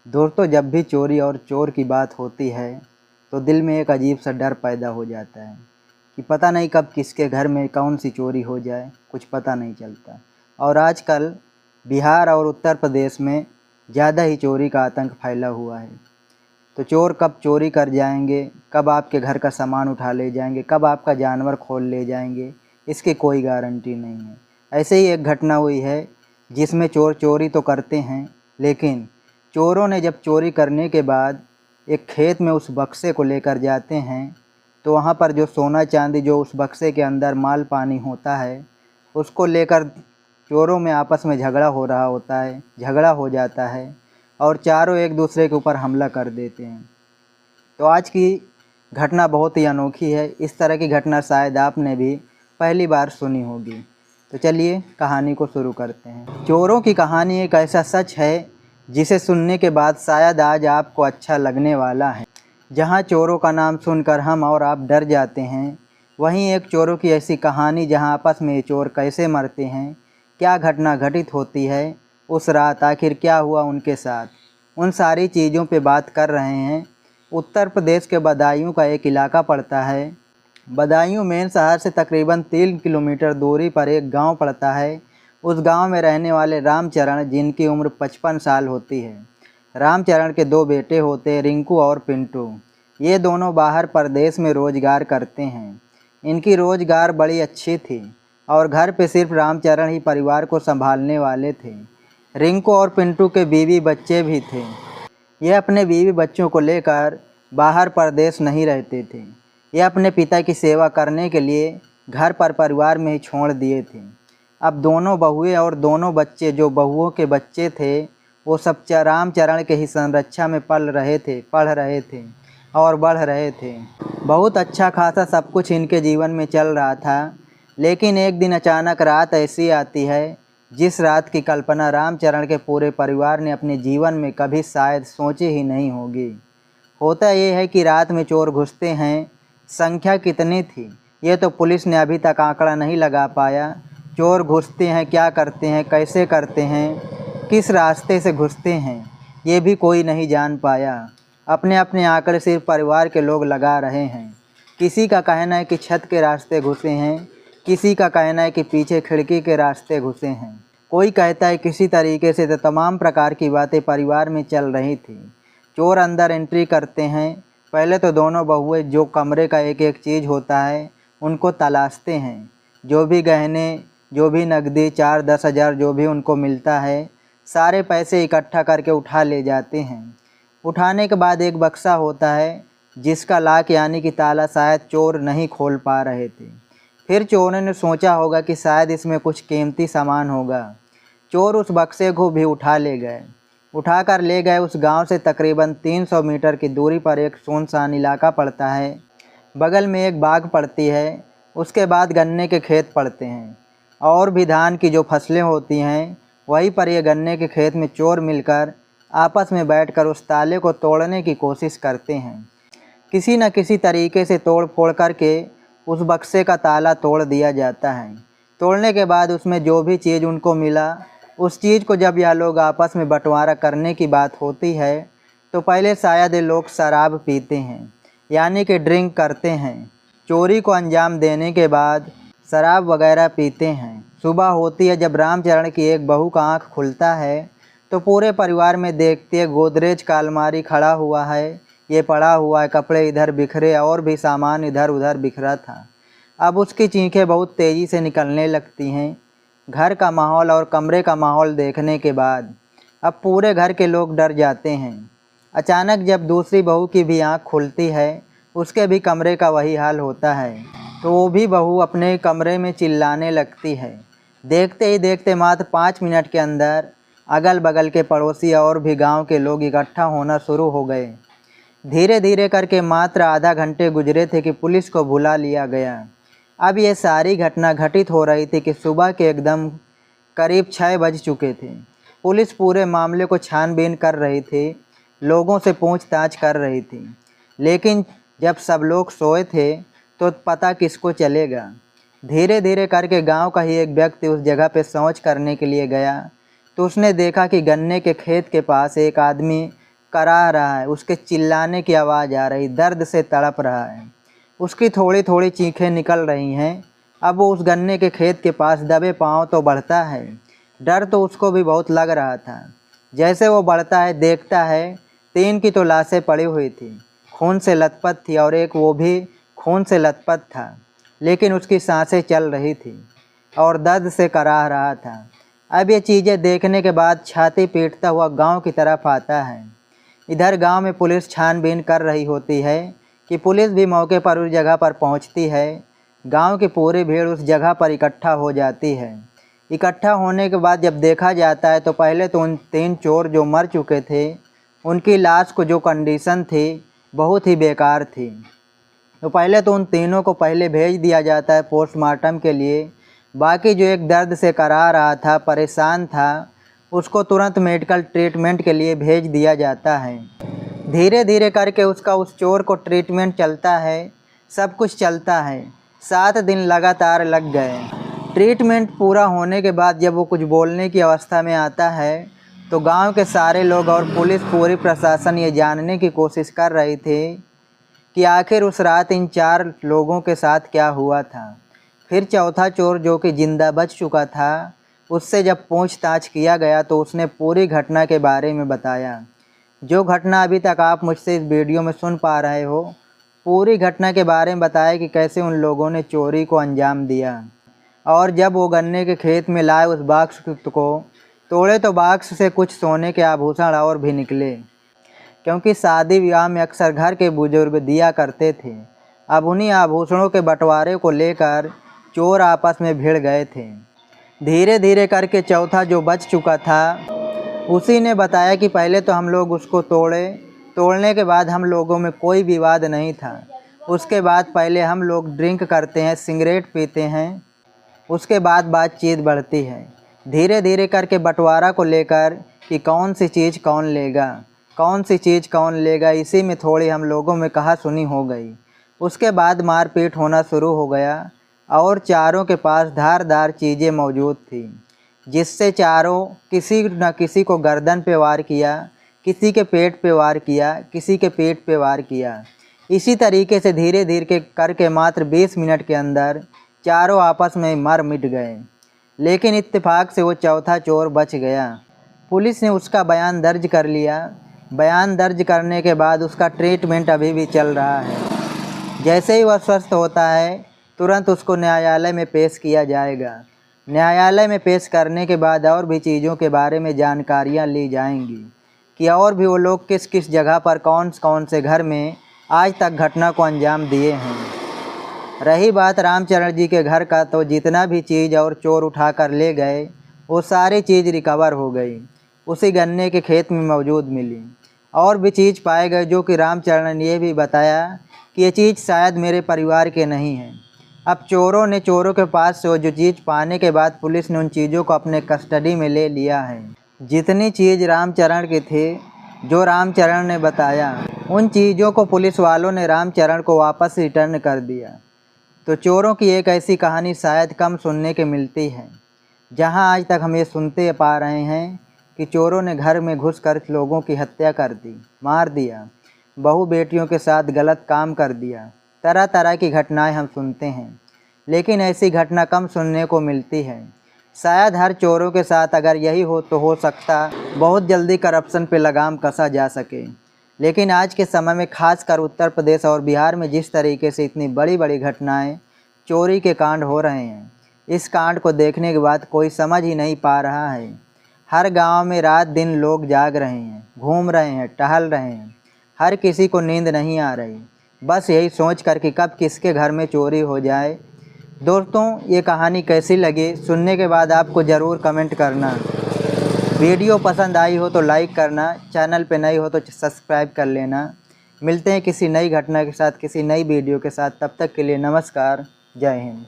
दोस्तों, जब भी चोरी और चोर की बात होती है तो दिल में एक अजीब सा डर पैदा हो जाता है कि पता नहीं कब किसके घर में कौन सी चोरी हो जाए, कुछ पता नहीं चलता। और आजकल बिहार और उत्तर प्रदेश में ज़्यादा ही चोरी का आतंक फैला हुआ है। तो चोर कब चोरी कर जाएंगे, कब आपके घर का सामान उठा ले जाएंगे, कब आपका जानवर खोल ले जाएंगे, इसकी कोई गारंटी नहीं है। ऐसे ही एक घटना हुई है जिसमें चोर चोरी तो करते हैं, लेकिन चोरों ने जब चोरी करने के बाद एक खेत में उस बक्से को लेकर जाते हैं तो वहाँ पर जो सोना चांदी जो उस बक्से के अंदर माल पानी होता है उसको लेकर चोरों में आपस में झगड़ा हो रहा होता है, झगड़ा हो जाता है और चारों एक दूसरे के ऊपर हमला कर देते हैं। तो आज की घटना बहुत ही अनोखी है। इस तरह की घटना शायद आपने भी पहली बार सुनी होगी। तो चलिए कहानी को शुरू करते हैं। चोरों की कहानी एक ऐसा सच है जिसे सुनने के बाद शायद आज आपको अच्छा लगने वाला है। जहां चोरों का नाम सुनकर हम और आप डर जाते हैं, वहीं एक चोरों की ऐसी कहानी जहां आपस में ये चोर कैसे मरते हैं, क्या घटना घटित होती है उस रात, आखिर क्या हुआ उनके साथ, उन सारी चीज़ों पे बात कर रहे हैं। उत्तर प्रदेश के बदायूं का एक इलाका पड़ता है। बदायूं मेन शहर से तकरीबन 3 किलोमीटर दूरी पर एक गांव पड़ता है। उस गांव में रहने वाले रामचरण, जिनकी उम्र 55 साल होती है। रामचरण के 2 बेटे होते हैं, रिंकू और पिंटू। ये दोनों बाहर प्रदेश में रोजगार करते हैं। इनकी रोजगार बड़ी अच्छी थी और घर पे सिर्फ रामचरण ही परिवार को संभालने वाले थे। रिंकू और पिंटू के बीवी बच्चे भी थे। ये अपने बीवी बच्चों को लेकर बाहर प्रदेश नहीं रहते थे। ये अपने पिता की सेवा करने के लिए घर पर परिवार में ही छोड़ दिए थे। अब दोनों बहुएं और दोनों बच्चे जो बहुओं के बच्चे थे, वो सब रामचरण के ही संरक्षा में पल रहे थे, पढ़ रहे थे और बढ़ रहे थे। बहुत अच्छा खासा सब कुछ इनके जीवन में चल रहा था। लेकिन एक दिन अचानक रात ऐसी आती है जिस रात की कल्पना रामचरण के पूरे परिवार ने अपने जीवन में कभी शायद सोची ही नहीं होगी। होता ये है कि रात में चोर घुसते हैं। संख्या कितनी थी ये तो पुलिस ने अभी तक आंकड़ा नहीं लगा पाया। चोर घुसते हैं, क्या करते हैं, कैसे करते हैं, किस रास्ते से घुसते हैं, ये भी कोई नहीं जान पाया। अपने अपने आंकड़े सिर्फ परिवार के लोग लगा रहे हैं। किसी का कहना है कि छत के रास्ते घुसे हैं, किसी का कहना है कि पीछे खिड़की के रास्ते घुसे हैं, कोई कहता है किसी तरीके से। तो तमाम प्रकार की बातें परिवार में चल रही थी। चोर अंदर एंट्री करते हैं। पहले तो दोनों बहुएं जो कमरे का एक एक चीज़ होता है उनको तलाशते हैं। जो भी गहने, जो भी नकदी, 4-10 हज़ार जो भी उनको मिलता है, सारे पैसे इकट्ठा करके उठा ले जाते हैं। उठाने के बाद एक बक्सा होता है जिसका लॉक यानी कि ताला शायद चोर नहीं खोल पा रहे थे। फिर चोरों ने सोचा होगा कि शायद इसमें कुछ कीमती सामान होगा। चोर उस बक्से को भी उठा ले गए। उठाकर ले गए। उस गांव से तकरीबन 300 मीटर की दूरी पर एक सुनसान इलाका पड़ता है। बगल में एक बाग पड़ती है। उसके बाद गन्ने के खेत पड़ते हैं और भी धान की जो फसलें होती हैं। वहीं पर ये गन्ने के खेत में चोर मिलकर आपस में बैठकर उस ताले को तोड़ने की कोशिश करते हैं। किसी न किसी तरीके से तोड़ फोड़ करके उस बक्से का ताला तोड़ दिया जाता है। तोड़ने के बाद उसमें जो भी चीज़ उनको मिला, उस चीज़ को जब यह लोग आपस में बंटवारा करने की बात होती है तो पहले शायद ये लोग शराब पीते हैं, यानी कि ड्रिंक करते हैं। चोरी को अंजाम देने के बाद शराब वगैरह पीते हैं। सुबह होती है, जब रामचरण की एक बहू का आँख खुलता है तो पूरे परिवार में देखते हैं गोदरेज का अलमारी खड़ा हुआ है, ये पड़ा हुआ है, कपड़े इधर बिखरे और भी सामान इधर उधर बिखरा था। अब उसकी चीखें बहुत तेज़ी से निकलने लगती हैं। घर का माहौल और कमरे का माहौल देखने के बाद अब पूरे घर के लोग डर जाते हैं। अचानक जब दूसरी बहू की भी आँख खुलती है, उसके भी कमरे का वही हाल होता है, तो वो भी बहू अपने कमरे में चिल्लाने लगती है। देखते ही देखते मात्र 5 मिनट के अंदर अगल बगल के पड़ोसी और भी गांव के लोग इकट्ठा होना शुरू हो गए। धीरे धीरे करके मात्र आधा घंटे गुजरे थे कि पुलिस को बुला लिया गया। अब ये सारी घटना घटित हो रही थी कि सुबह के एकदम करीब 6 बज चुके थे। पुलिस पूरे मामले को छानबीन कर रही थी, लोगों से पूछताछ कर रही थी। लेकिन जब सब लोग सोए थे तो पता किसको चलेगा। धीरे धीरे करके गांव का ही एक व्यक्ति उस जगह पे शौच करने के लिए गया तो उसने देखा कि गन्ने के खेत के पास एक आदमी कराह रहा है, उसके चिल्लाने की आवाज़ आ रही, दर्द से तड़प रहा है, उसकी थोड़ी थोड़ी चीखें निकल रही हैं। अब वो उस गन्ने के खेत के पास दबे पाँव तो बढ़ता है। डर तो उसको भी बहुत लग रहा था। जैसे वो बढ़ता है देखता है 3 की तो लाशें पड़ी हुई थी, खून से लथपथ थी, और एक वो भी खून से लथपथ था, लेकिन उसकी सांसें चल रही थी और दर्द से कराह रहा था। अब ये चीज़ें देखने के बाद छाती पीटता हुआ गांव की तरफ आता है। इधर गांव में पुलिस छानबीन कर रही होती है कि पुलिस भी मौके पर उस जगह पर पहुंचती है। गांव की पूरी भीड़ उस जगह पर इकट्ठा हो जाती है। इकट्ठा होने के बाद जब देखा जाता है तो पहले तो उन 3 चोर जो मर चुके थे, उनकी लाश को जो कंडीशन थी बहुत ही बेकार थी। तो पहले तो उन तीनों को पहले भेज दिया जाता है पोस्टमार्टम के लिए। बाकी जो एक दर्द से कराह रहा था, परेशान था, उसको तुरंत मेडिकल ट्रीटमेंट के लिए भेज दिया जाता है। धीरे धीरे करके उस चोर को ट्रीटमेंट चलता है, सब कुछ चलता है। 7 दिन लगातार लग गए। ट्रीटमेंट पूरा होने के बाद जब वो कुछ बोलने की अवस्था में आता है तो गांव के सारे लोग और पुलिस पूरी प्रशासन ये जानने की कोशिश कर रही थी कि आखिर उस रात इन 4 लोगों के साथ क्या हुआ था। फिर चौथा चोर जो कि ज़िंदा बच चुका था, उससे जब पूछताछ किया गया तो उसने पूरी घटना के बारे में बताया। जो घटना अभी तक आप मुझसे इस वीडियो में सुन पा रहे हो, पूरी घटना के बारे में बताया कि कैसे उन लोगों ने चोरी को अंजाम दिया। और जब वो गन्ने के खेत में लाए उस बाक्स को तोड़े तो बाक्स से कुछ सोने के आभूषण और भी निकले, क्योंकि शादी विवाह में अक्सर घर के बुजुर्ग दिया करते थे। अब उन्हीं आभूषणों के बंटवारे को लेकर चोर आपस में भिड़ गए थे। धीरे धीरे करके चौथा जो बच चुका था उसी ने बताया कि पहले तो हम लोग उसको तोड़ने के बाद हम लोगों में कोई विवाद नहीं था। उसके बाद पहले हम लोग ड्रिंक करते हैं, सिगरेट पीते हैं, उसके बाद बातचीत बढ़ती है। धीरे धीरे करके बंटवारा को लेकर कि कौन सी चीज़ कौन लेगा, इसी में थोड़ी हम लोगों में कहा-सुनी हो गई। उसके बाद मारपीट होना शुरू हो गया और चारों के पास धारदार चीज़ें मौजूद थी, जिससे चारों किसी न किसी को गर्दन पे वार किया, किसी के पेट पे वार किया, किसी के पेट पे वार किया। इसी तरीके से धीरे धीरे करके मात्र 20 मिनट के अंदर चारों आपस में मर मिट गए। लेकिन इत्तेफाक से वो चौथा चोर बच गया। पुलिस ने उसका बयान दर्ज कर लिया। बयान दर्ज करने के बाद उसका ट्रीटमेंट अभी भी चल रहा है। जैसे ही वह स्वस्थ होता है तुरंत उसको न्यायालय में पेश किया जाएगा। न्यायालय में पेश करने के बाद और भी चीज़ों के बारे में जानकारियाँ ली जाएंगी कि और भी वो लोग किस किस जगह पर कौन कौन से घर में आज तक घटना को अंजाम दिए हैं। रही बात रामचरण जी के घर का, तो जितना भी चीज़ और चोर उठा कर ले गए वो सारी चीज़ रिकवर हो गई, उसी गन्ने के खेत में मौजूद मिली। और भी चीज़ पाए गए जो कि रामचरण ने ये भी बताया कि ये चीज़ शायद मेरे परिवार के नहीं हैं। अब चोरों के पास से वो जो चीज़ पाने के बाद पुलिस ने उन चीज़ों को अपने कस्टडी में ले लिया है। जितनी चीज़ रामचरण की थी, जो रामचरण ने बताया, उन चीज़ों को पुलिस वालों ने रामचरण को वापस रिटर्न कर दिया। तो चोरों की एक ऐसी कहानी शायद कम सुनने के मिलती है, जहां आज तक हम ये सुनते पा रहे हैं कि चोरों ने घर में घुसकर लोगों की हत्या कर दी, मार दिया, बहू बेटियों के साथ गलत काम कर दिया। तरह तरह की घटनाएं हम सुनते हैं, लेकिन ऐसी घटना कम सुनने को मिलती है। शायद हर चोरों के साथ अगर यही हो तो हो सकता बहुत जल्दी करप्शन पे लगाम कसा जा सके। लेकिन आज के समय में खासकर उत्तर प्रदेश और बिहार में जिस तरीके से इतनी बड़ी बड़ी घटनाएं चोरी के कांड हो रहे हैं, इस कांड को देखने के बाद कोई समझ ही नहीं पा रहा है। हर गांव में रात दिन लोग जाग रहे हैं, घूम रहे हैं, टहल रहे हैं, हर किसी को नींद नहीं आ रही, बस यही सोच कर कि कब किसके घर में चोरी हो जाए। दोस्तों, ये कहानी कैसी लगी सुनने के बाद आपको ज़रूर कमेंट करना। वीडियो पसंद आई हो तो लाइक करना, चैनल पे नई हो तो सब्सक्राइब कर लेना। मिलते हैं किसी नई घटना के साथ, किसी नई वीडियो के साथ। तब तक के लिए नमस्कार, जय हिंद।